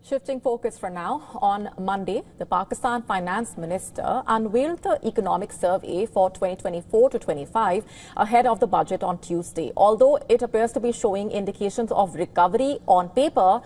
Shifting focus for now, on Monday, the Pakistan Finance Minister unveiled the economic survey for 2024 to 25 ahead of the budget on Tuesday. Although it appears to be showing indications of recovery on paper,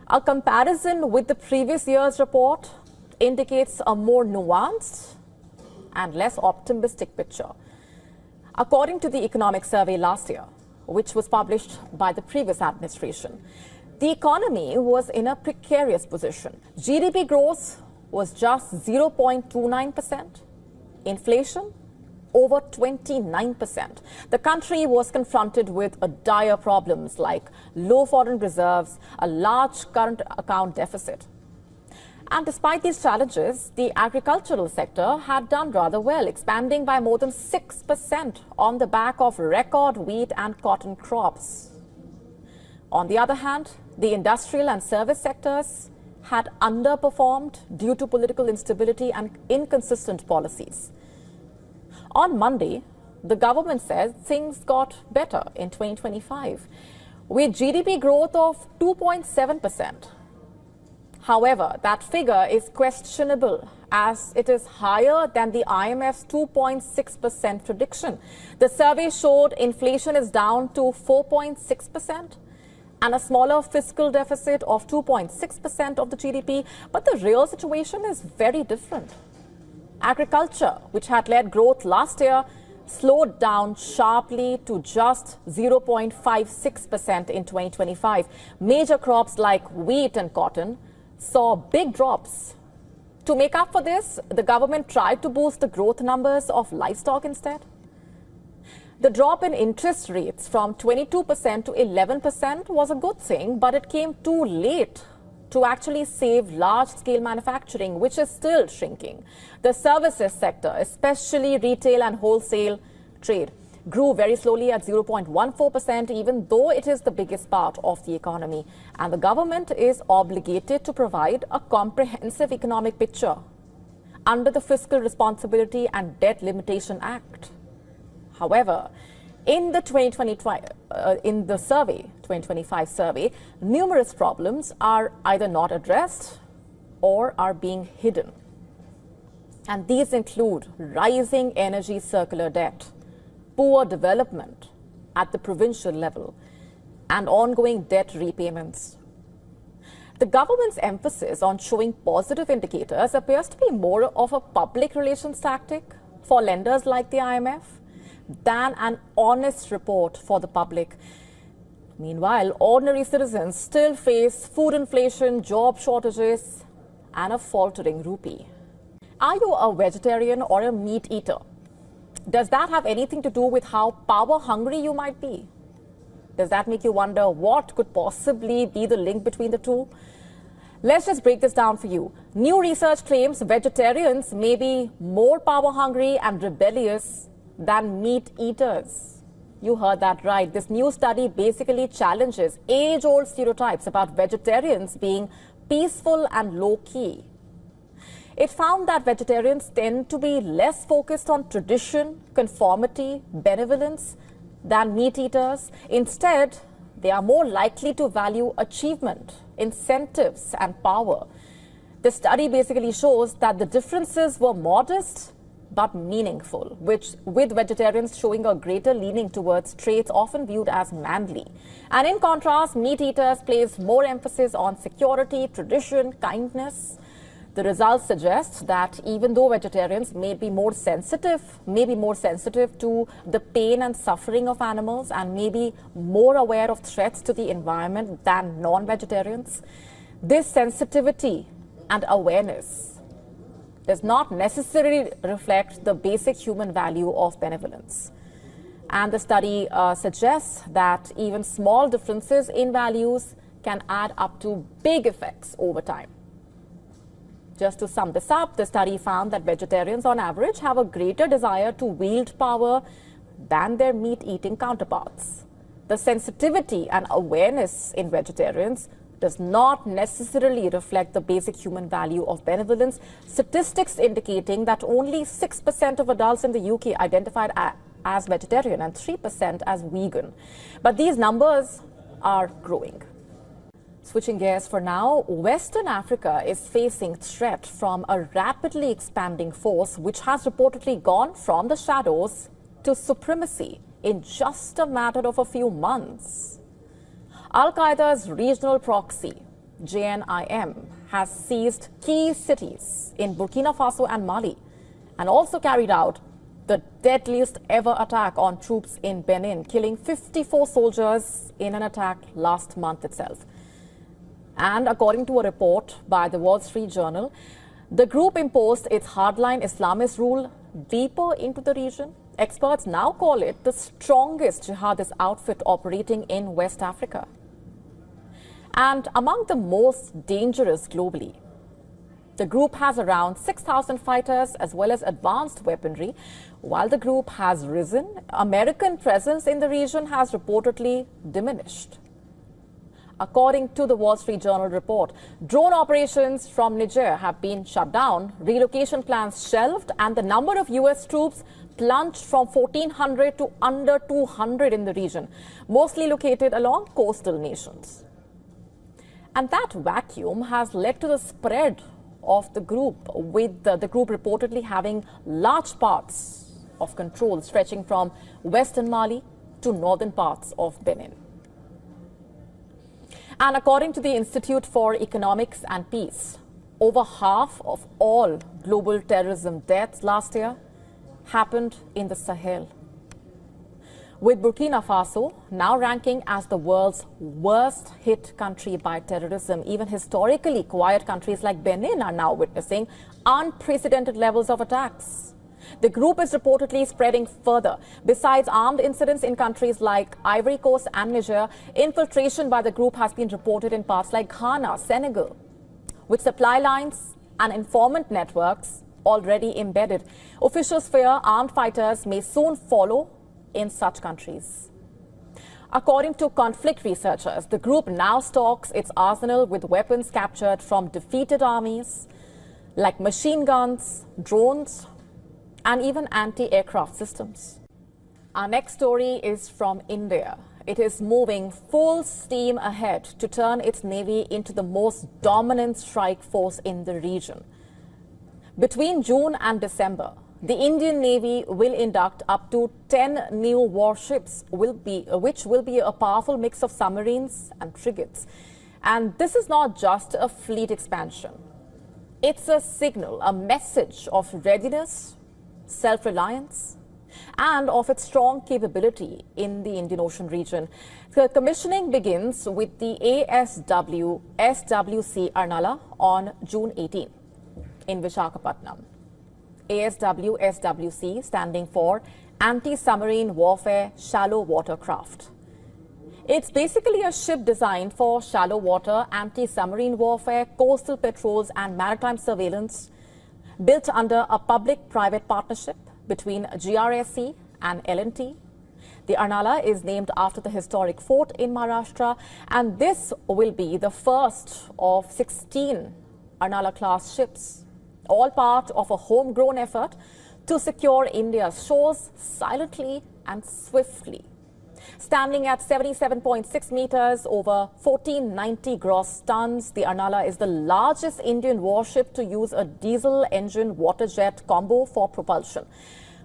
a comparison with the previous year's report indicates a more nuanced and less optimistic picture. According to the economic survey last year, which was published by the previous administration, the economy was in a precarious position. GDP growth was just 0.29%. Inflation, over 29%. The country was confronted with dire problems like low foreign reserves, a large current account deficit. And despite these challenges, the agricultural sector had done rather well, expanding by more than 6% on the back of record wheat and cotton crops. On the other hand, the industrial and service sectors had underperformed due to political instability and inconsistent policies. On Monday, the government says things got better in 2025, with GDP growth of 2.7%. However, that figure is questionable as it is higher than the IMF's 2.6% prediction. The survey showed inflation is down to 4.6%. and a smaller fiscal deficit of 2.6% of the GDP. But the real situation is very different. Agriculture, which had led growth last year, slowed down sharply to just 0.56% in 2025. Major crops like wheat and cotton saw big drops. To make up for this, the government tried to boost the growth numbers of livestock instead. The drop in interest rates from 22% to 11% was a good thing, but it came too late to actually save large-scale manufacturing, which is still shrinking. The services sector, especially retail and wholesale trade, grew very slowly at 0.14%, even though it is the biggest part of the economy. And the government is obligated to provide a comprehensive economic picture under the Fiscal Responsibility and Debt Limitation Act. However, in the 2025 survey, numerous problems are either not addressed or are being hidden. And these include rising energy circular debt, poor development at the provincial level, and ongoing debt repayments. The government's emphasis on showing positive indicators appears to be more of a public relations tactic for lenders like the IMF than an honest report for the public. Meanwhile, ordinary citizens still face food inflation, job shortages, and a faltering rupee. Are you a vegetarian or a meat eater? Does that have anything to do with how power-hungry you might be? Does that make you wonder what could possibly be the link between the two? Let's just break this down for you. New research claims vegetarians may be more power-hungry and rebellious than meat eaters. You heard that right. This new study basically challenges age-old stereotypes about vegetarians being peaceful and low-key. It found that vegetarians tend to be less focused on tradition, conformity, benevolence than meat eaters. Instead, they are more likely to value achievement, incentives, and power. The study basically shows that the differences were modest but meaningful, with vegetarians showing a greater leaning towards traits often viewed as manly. And in contrast, meat eaters place more emphasis on security, tradition, kindness. The results suggest that even though vegetarians may be more sensitive to the pain and suffering of animals and may be more aware of threats to the environment than non-vegetarians, this sensitivity and awareness does not necessarily reflect the basic human value of benevolence. And the study suggests that even small differences in values can add up to big effects over time. Just to sum this up, the study found that vegetarians on average have a greater desire to wield power than their meat-eating counterparts. The sensitivity and awareness in vegetarians does not necessarily reflect the basic human value of benevolence, statistics indicating that only 6% of adults in the UK identified as vegetarian and 3% as vegan. But these numbers are growing. Switching gears for now, Western Africa is facing threat from a rapidly expanding force which has reportedly gone from the shadows to supremacy in just a matter of a few months. Al-Qaeda's regional proxy, JNIM, has seized key cities in Burkina Faso and Mali and also carried out the deadliest ever attack on troops in Benin, killing 54 soldiers in an attack last month itself. And according to a report by the Wall Street Journal, the group imposed its hardline Islamist rule deeper into the region. Experts now call it the strongest jihadist outfit operating in West Africa. And among the most dangerous globally, the group has around 6,000 fighters as well as advanced weaponry. While the group has risen, American presence in the region has reportedly diminished. According to the Wall Street Journal report, drone operations from Niger have been shut down, relocation plans shelved, and the number of U.S. troops plunged from 1,400 to under 200 in the region, mostly located along coastal nations. And that vacuum has led to the spread of the group, with the group reportedly having large parts of control stretching from western Mali to northern parts of Benin. And according to the Institute for Economics and Peace, over half of all global terrorism deaths last year happened in the Sahel, with Burkina Faso now ranking as the world's worst hit country by terrorism. Even historically quiet countries like Benin are now witnessing unprecedented levels of attacks. The group is reportedly spreading further. Besides armed incidents in countries like Ivory Coast and Niger, infiltration by the group has been reported in parts like Ghana, Senegal, with supply lines and informant networks already embedded. Officials fear armed fighters may soon follow in such countries. According to conflict researchers, the group now stocks its arsenal with weapons captured from defeated armies like machine guns, drones, and even anti-aircraft systems. Our next story is from India. It is moving full steam ahead to turn its navy into the most dominant strike force in the region. Between June and December, the Indian Navy will induct up to 10 new warships, which will be a powerful mix of submarines and frigates. And this is not just a fleet expansion. It's a signal, a message of readiness, self-reliance, and of its strong capability in the Indian Ocean region. The commissioning begins with the ASW SWC Arnala on June 18 in Visakhapatnam. ASW SWC standing for Anti-Submarine Warfare Shallow Water Craft. It's basically a ship designed for shallow water, anti-submarine warfare, coastal patrols and maritime surveillance, built under a public-private partnership between GRSC and L&T. The Arnala is named after the historic fort in Maharashtra, and this will be the first of 16 Arnala-class ships, all part of a homegrown effort to secure India's shores silently and swiftly. Standing at 77.6 meters, over 1,490 gross tons, the Arnala is the largest Indian warship to use a diesel engine water jet combo for propulsion.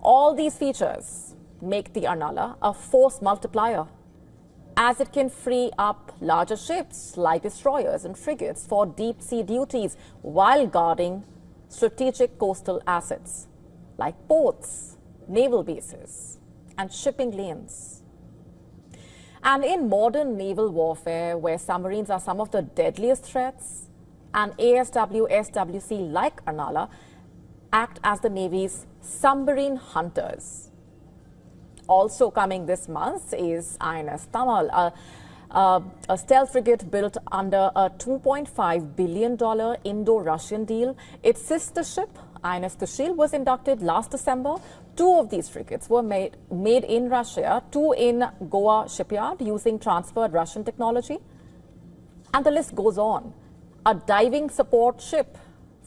All these features make the Arnala a force multiplier, as it can free up larger ships like destroyers and frigates for deep sea duties while guarding strategic coastal assets like ports, naval bases, and shipping lanes. And in modern naval warfare, where submarines are some of the deadliest threats, and ASW-SWC, like Arnala, act as the Navy's submarine hunters. Also coming this month is INS Tamal, a stealth frigate built under a $2.5 billion Indo-Russian deal. Its sister ship, INS Tushil, was inducted last December. Two of these frigates were made in Russia, two in Goa shipyard using transferred Russian technology. And the list goes on. A diving support ship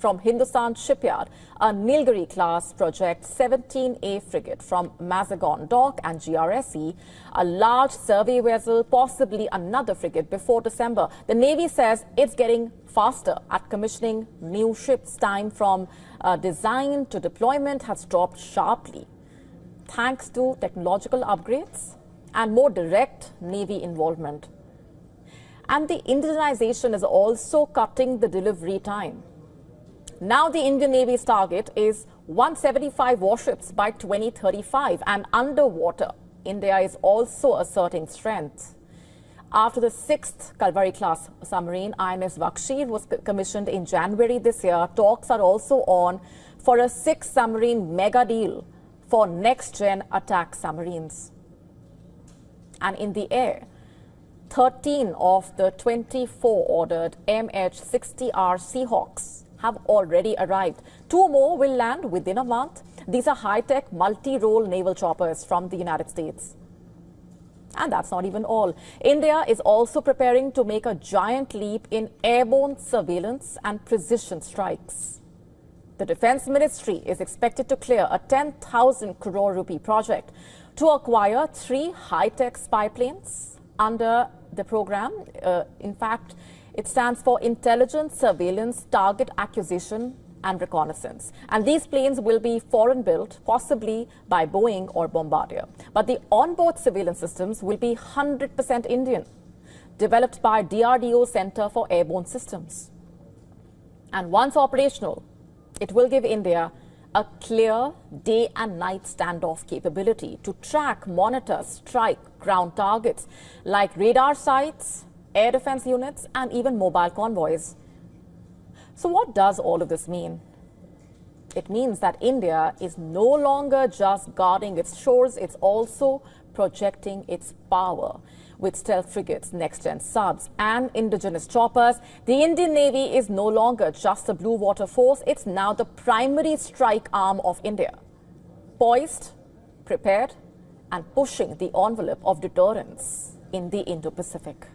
from Hindustan Shipyard, a Nilgiri-class Project 17A frigate from Mazagon Dock and GRSE, a large survey vessel, possibly another frigate before December. The Navy says it's getting faster at commissioning new ships. Time from design to deployment has dropped sharply, thanks to technological upgrades and more direct Navy involvement. And the indigenization is also cutting the delivery time. Now the Indian Navy's target is 175 warships by 2035, and underwater, India is also asserting strength. After the 6th Kalvari-class submarine, INS Vakshir, was commissioned in January this year, talks are also on for a 6th submarine mega deal for next-gen attack submarines. And in the air, 13 of the 24 ordered MH-60R Seahawks have already arrived. 2 more will land within a month. These are high-tech, multi-role naval choppers from the United States. And that's not even all. India is also preparing to make a giant leap in airborne surveillance and precision strikes. The Defense Ministry is expected to clear a 10,000 crore rupee project to acquire 3 high-tech spy planes under the program. In fact, it stands for Intelligence, Surveillance, Target Acquisition and Reconnaissance. And these planes will be foreign-built, possibly by Boeing or Bombardier. But the onboard surveillance systems will be 100% Indian, developed by DRDO Center for Airborne Systems. And once operational, it will give India a clear day and night standoff capability to track, monitor, strike ground targets like radar sites, air defense units, and even mobile convoys. So what does all of this mean? It means that India is no longer just guarding its shores, it's also projecting its power. With stealth frigates, next-gen subs, and indigenous choppers, the Indian Navy is no longer just a blue water force, it's now the primary strike arm of India. Poised, prepared, and pushing the envelope of deterrence in the Indo-Pacific.